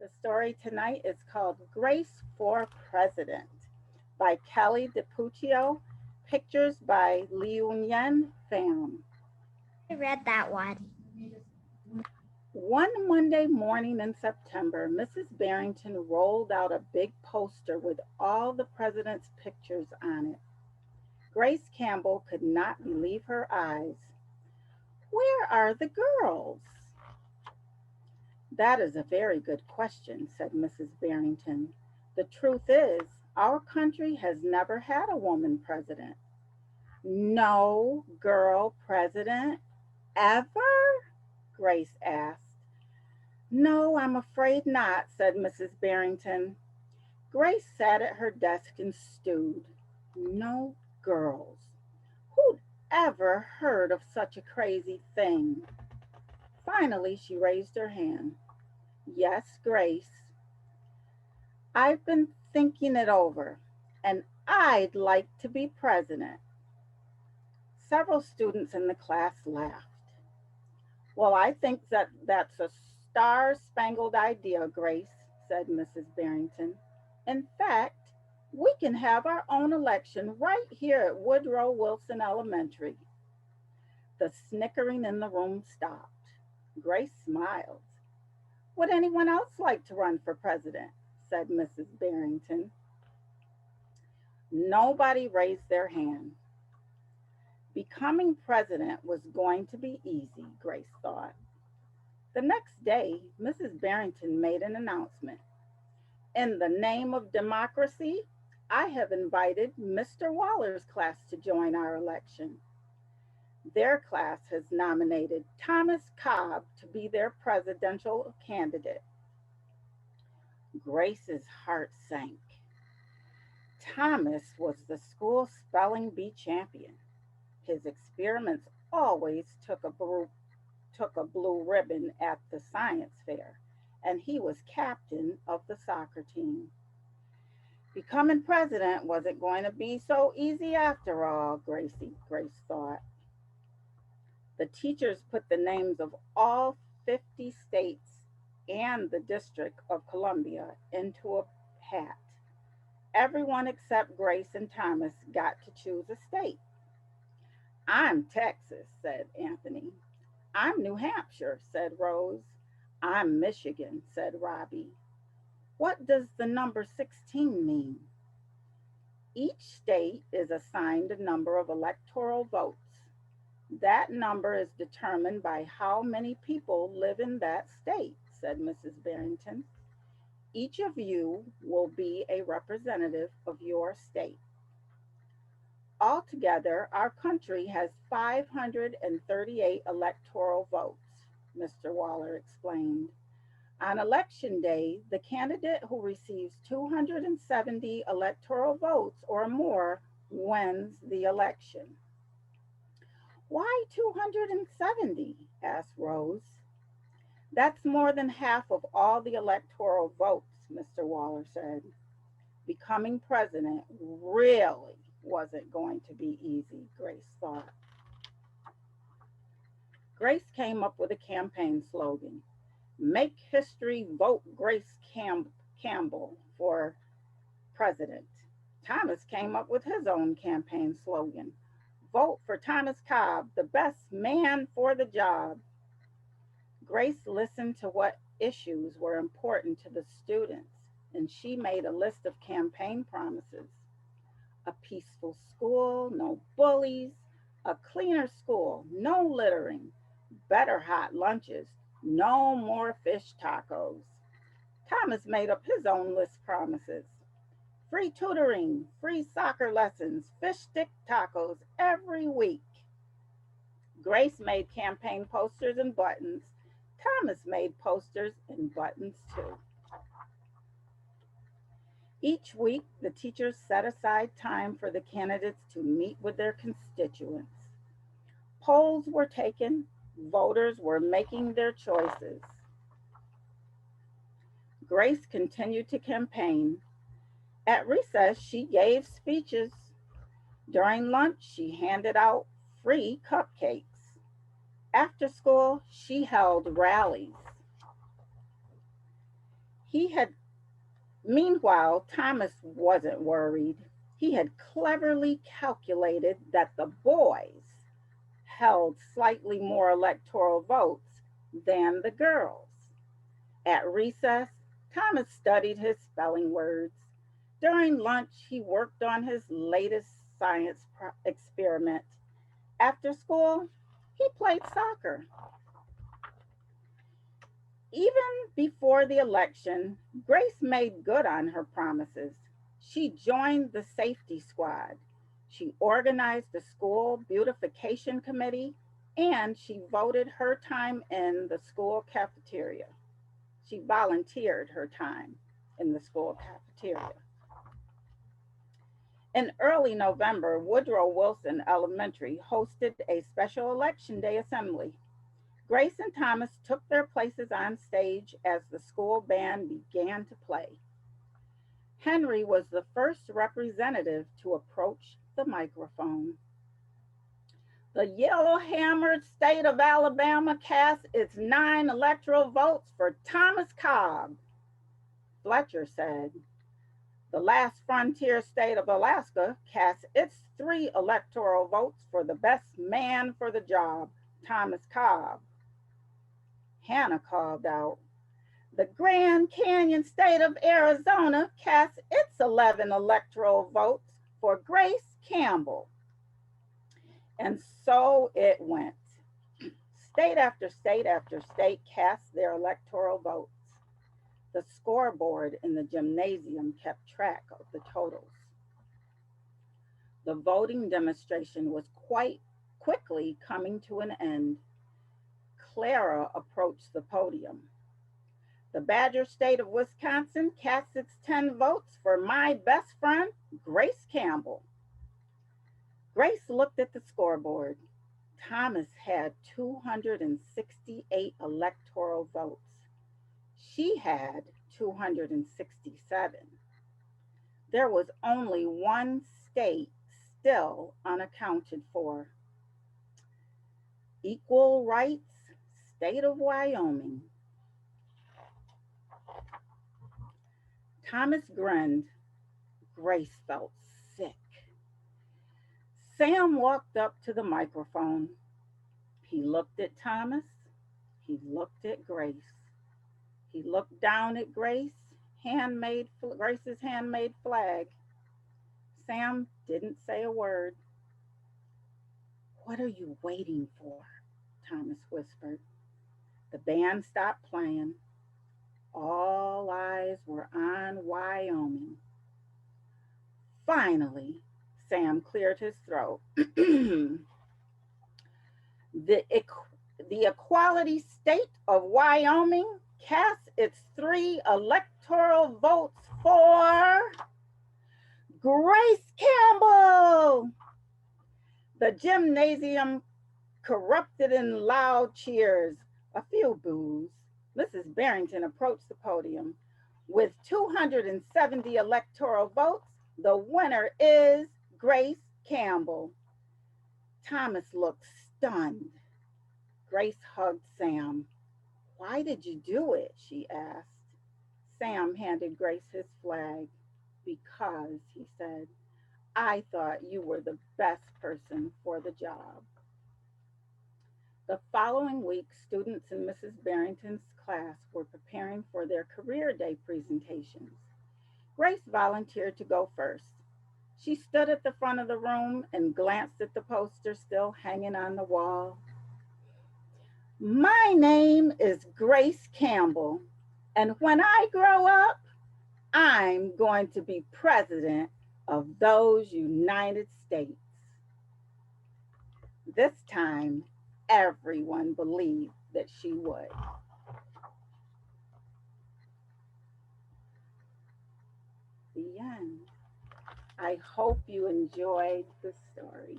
The story tonight is called Grace for President by Kelly DiPucchio, pictures by Liu Yen Pham. I read that one. One Monday morning in September, Mrs. Barrington rolled out a big poster with all the president's pictures on it. Grace Campbell could not believe her eyes. Where are the girls? That is a very good question, said Mrs. Barrington. The truth is, our country has never had a woman president. No girl president? Ever? Grace asked. No, I'm afraid not, said Mrs. Barrington. Grace sat at her desk and stewed. No girls. Who'd ever heard of such a crazy thing? Finally, she raised her hand. Yes, Grace. I've been thinking it over, and I'd like to be president. Several students in the class laughed. Well, I think that's a star spangled idea, Grace, said Mrs. Barrington. In fact, we can have our own election right here at Woodrow Wilson Elementary. The snickering in the room stopped. Grace smiled. Would anyone else like to run for president? Said Mrs. Barrington. Nobody raised their hand. Becoming president was going to be easy, Grace thought. The next day, Mrs. Barrington made an announcement. In the name of democracy, I have invited Mr. Waller's class to join our election. Their class has nominated Thomas Cobb to be their presidential candidate. Grace's heart sank. Thomas was the school spelling bee champion. His experiments always took a blue ribbon at the science fair, and he was captain of the soccer team. Becoming president wasn't going to be so easy after all, Grace thought. The teachers put the names of all 50 states and the District of Columbia into a hat. Everyone except Grace and Thomas got to choose a state. I'm Texas, said Anthony. I'm New Hampshire, said Rose. I'm Michigan, said Robbie. What does the number 16 mean? Each state is assigned a number of electoral votes. That number is determined by how many people live in that state, said Mrs. Barrington. Each of you will be a representative of your state. Altogether, our country has 538 electoral votes, Mr. Waller explained. On election day, the candidate who receives 270 electoral votes or more wins the election. Why 270? Asked Rose. That's more than half of all the electoral votes, Mr. Waller said. Becoming president really wasn't going to be easy, Grace thought. Grace came up with a campaign slogan: Make history, vote Campbell for president. Thomas came up with his own campaign slogan: Vote for Thomas Cobb, the best man for the job. Grace listened to what issues were important to the students, and she made a list of campaign promises: a peaceful school, no bullies, a cleaner school, no littering, better hot lunches, no more fish tacos. Thomas made up his own list promises: free tutoring, free soccer lessons, fish stick tacos every week. Grace made campaign posters and buttons. Thomas made posters and buttons too. Each week, the teachers set aside time for the candidates to meet with their constituents. Polls were taken, voters were making their choices. Grace continued to campaign. At recess, she gave speeches. During lunch, she handed out free cupcakes. After school, she held rallies. He had, meanwhile, Thomas wasn't worried. He had cleverly calculated that the boys held slightly more electoral votes than the girls. At recess, Thomas studied his spelling words. During lunch, he worked on his latest science experiment. After school, he played soccer. Even before the election, Grace made good on her promises. She joined the safety squad. She organized the school beautification committee and she voted her time in the school cafeteria. She volunteered her time in the school cafeteria. In early November, Woodrow Wilson Elementary hosted a special election day assembly. Grace and Thomas took their places on stage as the school band began to play. Henry was the first representative to approach the microphone. The yellow hammered state of Alabama cast its 9 electoral votes for Thomas Cobb, Fletcher said. The last frontier state of Alaska cast its 3 electoral votes for the best man for the job, Thomas Cobb. Hannah called out. The Grand Canyon state of Arizona cast its 11 electoral votes for Grace Campbell. And so it went. State after state after state cast their electoral votes. The scoreboard in the gymnasium kept track of the totals. The voting demonstration was quite quickly coming to an end. Clara approached the podium. The Badger State of Wisconsin cast its 10 votes for my best friend, Grace Campbell. Grace looked at the scoreboard. Thomas had 268 electoral votes. She had 267. There was only one state still unaccounted for. Equal rights, state of Wyoming. Thomas grinned. Grace felt sick. Sam walked up to the microphone. He looked at Thomas. He looked at Grace. He looked down at Grace's handmade flag. Sam didn't say a word. What are you waiting for? Thomas whispered. The band stopped playing. All eyes were on Wyoming. Finally, Sam cleared his throat. the, the equality state of Wyoming cast its 3 electoral votes for Grace Campbell. The gymnasium erupted in loud cheers, a few boos. Mrs. Barrington approached the podium. With 270 electoral votes, the winner is Grace Campbell. Thomas looked stunned. Grace hugged Sam. Why did you do it? She asked. Sam handed Grace his flag. Because, he said, I thought you were the best person for the job. The following week, students in Mrs. Barrington's class were preparing for their career day presentations. Grace volunteered to go first. She stood at the front of the room and glanced at the poster still hanging on the wall. My name is Grace Campbell, and when I grow up, I'm going to be president of those United States. This time, everyone believed that she would. The end. I hope you enjoyed the story.